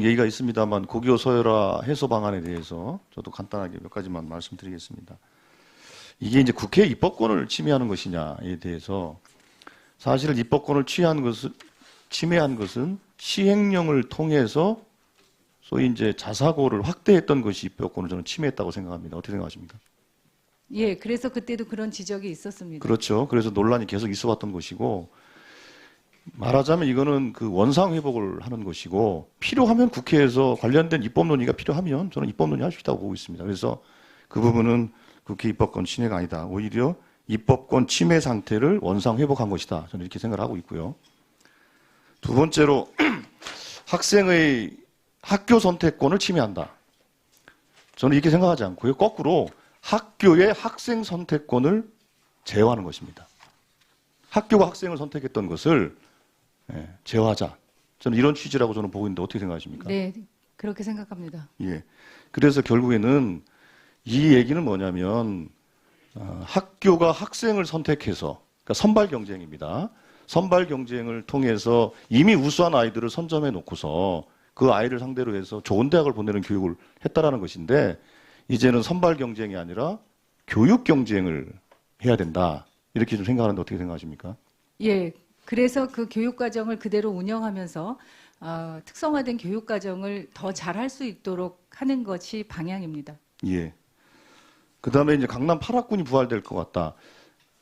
얘기가 있습니다만 고교 서열화 해소 방안에 대해서 저도 간단하게 몇 가지만 말씀드리겠습니다. 이게 이제 국회 입법권을 침해하는 것이냐에 대해서 사실은 입법권을 침해한 것은 시행령을 통해서 소위 이제 자사고를 확대했던 것이 입법권을 저는 침해했다고 생각합니다. 어떻게 생각하십니까? 예, 그래서 그때도 그런 지적이 있었습니다. 그렇죠. 그래서 논란이 계속 있어 왔던 것이고, 말하자면 이거는 그 원상 회복을 하는 것이고, 필요하면 국회에서 관련된 입법 논의가 필요하면 저는 입법 논의 할 수 있다고 보고 있습니다. 그래서 그 부분은 국회 입법권 침해가 아니다. 오히려 입법권 침해 상태를 원상 회복한 것이다. 저는 이렇게 생각을 하고 있고요. 두 번째로 학생의 학교 선택권을 침해한다. 저는 이렇게 생각하지 않고요. 거꾸로 학교의 학생 선택권을 제어하는 것입니다. 학교가 학생을 선택했던 것을 제어하자. 저는 이런 취지라고 저는 보고 있는데 어떻게 생각하십니까? 네, 그렇게 생각합니다. 예. 그래서 결국에는 이 얘기는 뭐냐면 학교가 학생을 선택해서 그러니까 선발 경쟁입니다. 선발 경쟁을 통해서 이미 우수한 아이들을 선점해 놓고서 그 아이를 상대로 해서 좋은 대학을 보내는 교육을 했다라는 것인데 이제는 선발 경쟁이 아니라 교육 경쟁을 해야 된다. 이렇게 좀 생각하는데 어떻게 생각하십니까? 예, 그래서 그 교육 과정을 그대로 운영하면서 특성화된 교육 과정을 더 잘할 수 있도록 하는 것이 방향입니다. 예. 그 다음에 이제 강남 8학군이 부활될 것 같다.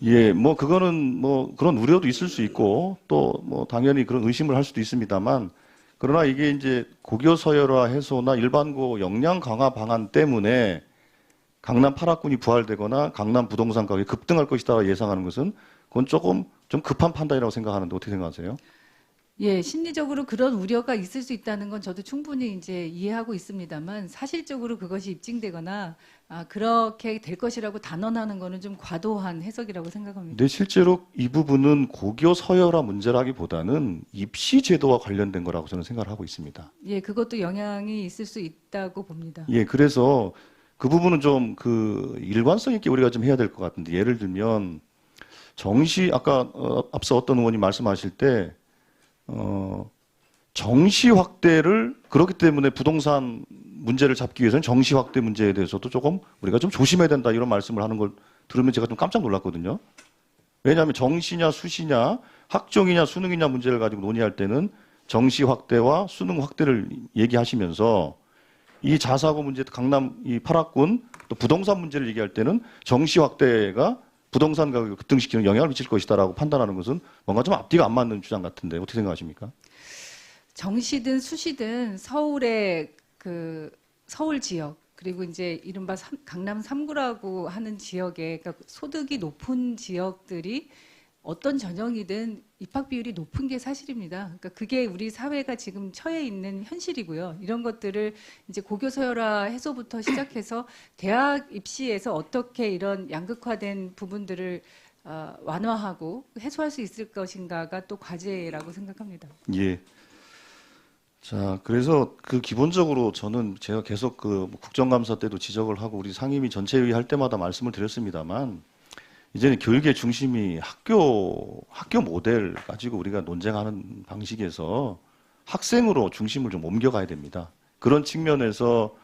예, 뭐 그거는 뭐 그런 우려도 있을 수 있고 또 뭐 당연히 그런 의심을 할 수도 있습니다만 그러나 이게 이제 고교 서열화 해소나 일반고 역량 강화 방안 때문에 강남 8학군이 부활되거나 강남 부동산 가격이 급등할 것이다 예상하는 것은 그건 조금 좀 급한 판단이라고 생각하는데 어떻게 생각하세요? 예, 심리적으로 그런 우려가 있을 수 있다는 건 저도 충분히 이제 이해하고 있습니다만 사실적으로 그것이 입증되거나 그렇게 될 것이라고 단언하는 거는 좀 과도한 해석이라고 생각합니다. 근데 실제로 이 부분은 고교 서열화 문제라기보다는 입시 제도와 관련된 거라고 저는 생각을 하고 있습니다. 예, 그것도 영향이 있을 수 있다고 봅니다. 예, 그래서 그 부분은 좀 그 일관성 있게 우리가 좀 해야 될 것 같은데 예를 들면 아까 앞서 어떤 의원이 말씀하실 때 정시 확대를 그렇기 때문에 부동산 문제를 잡기 위해서는 정시 확대 문제에 대해서도 조금 우리가 좀 조심해야 된다 이런 말씀을 하는 걸 들으면 제가 좀 깜짝 놀랐거든요. 왜냐하면 정시냐 수시냐 학종이냐 수능이냐 문제를 가지고 논의할 때는 정시 확대와 수능 확대를 얘기하시면서 이 자사고 문제 강남 이 8학군 또 부동산 문제를 얘기할 때는 정시 확대가 부동산 가격을 급등시키는 영향을 미칠 것이다라고 판단하는 것은 뭔가 좀 앞뒤가 안 맞는 주장 같은데 어떻게 생각하십니까? 정시든 수시든 서울의 서울 지역 그리고 이제 이른바 강남 3구라고 하는 지역에 그러니까 소득이 높은 지역들이 어떤 전형이든 입학 비율이 높은 게 사실입니다. 그러니까 그게 우리 사회가 지금 처해 있는 현실이고요. 이런 것들을 이제 고교 서열화 해소부터 시작해서 대학 입시에서 어떻게 이런 양극화된 부분들을 완화하고 해소할 수 있을 것인가가 또 과제라고 생각합니다. 예. 자, 그래서 기본적으로 저는 제가 계속 국정감사 때도 지적을 하고 우리 상임위 전체회의 할 때마다 말씀을 드렸습니다만 이제는 교육의 중심이 학교 모델 가지고 우리가 논쟁하는 방식에서 학생으로 중심을 좀 옮겨가야 됩니다. 그런 측면에서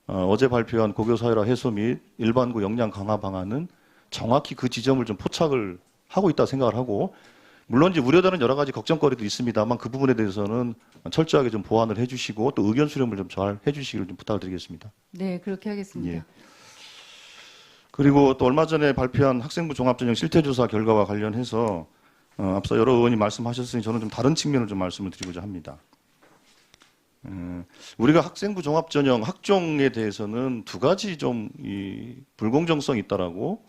어제 발표한 고교 서열화 해소 및 일반고 역량 강화 방안은 정확히 그 지점을 좀 포착을 하고 있다 생각을 하고 물론 이제 우려되는 여러 가지 걱정거리도 있습니다만 그 부분에 대해서는 철저하게 좀 보완을 해주시고 또 의견 수렴을 좀 잘 해주시기를 좀 부탁을 드리겠습니다. 네, 그렇게 하겠습니다. 예. 그리고 또 얼마 전에 발표한 학생부 종합전형 실태조사 결과와 관련해서 앞서 여러 의원이 말씀하셨으니 저는 좀 다른 측면을 좀 말씀을 드리고자 합니다. 우리가 학생부 종합전형 학종에 대해서는 두 가지 좀 이 불공정성이 있다라고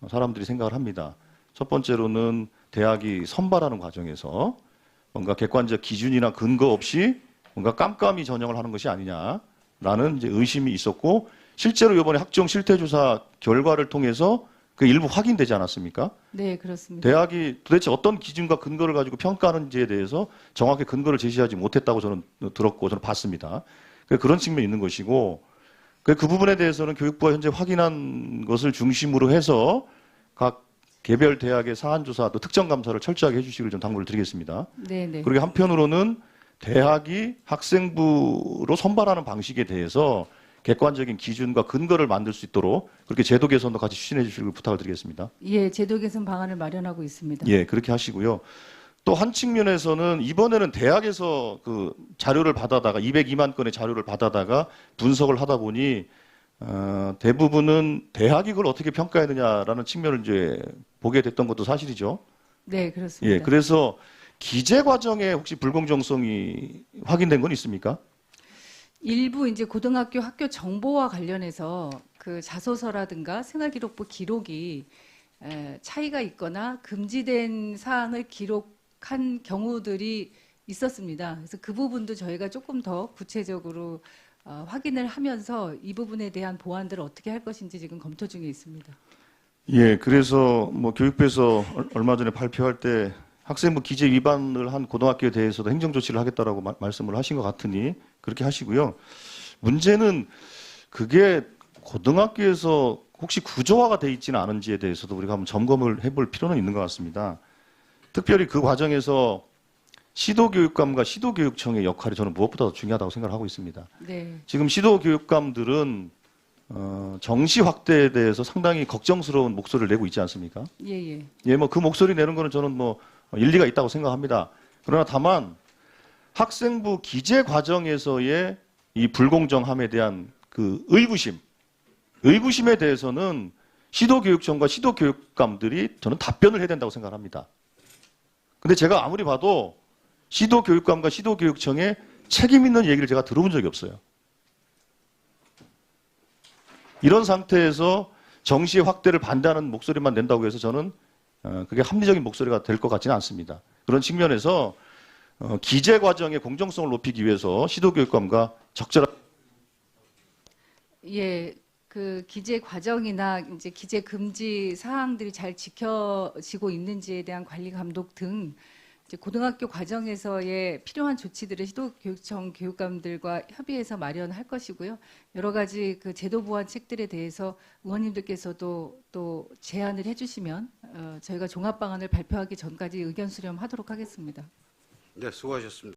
사람들이 생각을 합니다. 첫 번째로는 대학이 선발하는 과정에서 뭔가 객관적 기준이나 근거 없이 뭔가 깜깜이 전형을 하는 것이 아니냐라는 이제 의심이 있었고 실제로 이번에 학종 실태조사 결과를 통해서 그 일부 확인되지 않았습니까? 네, 그렇습니다. 대학이 도대체 어떤 기준과 근거를 가지고 평가하는지에 대해서 정확히 근거를 제시하지 못했다고 저는 들었고 저는 봤습니다. 그런 측면이 있는 것이고 그 부분에 대해서는 교육부가 현재 확인한 것을 중심으로 해서 각 개별 대학의 사안조사 또 특정감사를 철저하게 해주시기를 좀 당부를 드리겠습니다. 네, 네. 그리고 한편으로는 대학이 학생부로 선발하는 방식에 대해서 객관적인 기준과 근거를 만들 수 있도록 그렇게 제도 개선도 같이 추진해 주시길 부탁을 드리겠습니다. 예, 제도 개선 방안을 마련하고 있습니다. 예, 그렇게 하시고요. 또 한 측면에서는 이번에는 대학에서 그 자료를 받아다가 202만 건의 자료를 받아다가 분석을 하다 보니 대부분은 대학이 그걸 어떻게 평가했느냐라는 측면을 이제 보게 됐던 것도 사실이죠. 네, 그렇습니다. 예, 그래서 기재 과정에 혹시 불공정성이 확인된 건 있습니까? 일부 이제 고등학교 학교 정보와 관련해서 그 자소서라든가 생활기록부 기록이 차이가 있거나 금지된 사항을 기록한 경우들이 있었습니다. 그래서 그 부분도 저희가 조금 더 구체적으로 확인을 하면서 이 부분에 대한 보완들을 어떻게 할 것인지 지금 검토 중에 있습니다. 예, 그래서 뭐 교육부에서 얼마 전에 발표할 때 학생부 기재 위반을 한 고등학교에 대해서도 행정 조치를 하겠다라고 말씀을 하신 것 같으니 그렇게 하시고요. 문제는 그게 고등학교에서 혹시 구조화가 돼 있지는 않은지에 대해서도 우리가 한번 점검을 해볼 필요는 있는 것 같습니다. 특별히 그 과정에서 시도교육감과 시도교육청의 역할이 저는 무엇보다 도 중요하다고 생각을 하고 있습니다. 네, 지금 시도교육감들은 정시 확대에 대해서 상당히 걱정스러운 목소리를 내고 있지 않습니까? 예, 예. 예, 뭐 그 목소리 내는 거는 저는 뭐 일리가 있다고 생각합니다. 그러나 다만 학생부 기재 과정에서의 이 불공정함에 대한 그 의구심에 대해서는 시도교육청과 시도교육감들이 저는 답변을 해야 된다고 생각합니다. 근데 제가 아무리 봐도 시도교육감과 시도교육청의 책임 있는 얘기를 제가 들어본 적이 없어요. 이런 상태에서 정시의 확대를 반대하는 목소리만 낸다고 해서 저는 그게 합리적인 목소리가 될 것 같지는 않습니다. 그런 측면에서 기재 과정의 공정성을 높이기 위해서 시도교육감과 적절한 예, 그 기재 과정이나 이제 기재 금지 사항들이 잘 지켜지고 있는지에 대한 관리 감독 등 이제 고등학교 과정에서의 필요한 조치들을 시도교육청 교육감들과 협의해서 마련할 것이고요. 여러 가지 그 제도 보완 책들에 대해서 의원님들께서도 또 제안을 해주시면 저희가 종합 방안을 발표하기 전까지 의견 수렴하도록 하겠습니다. 네, 수고하셨습니다.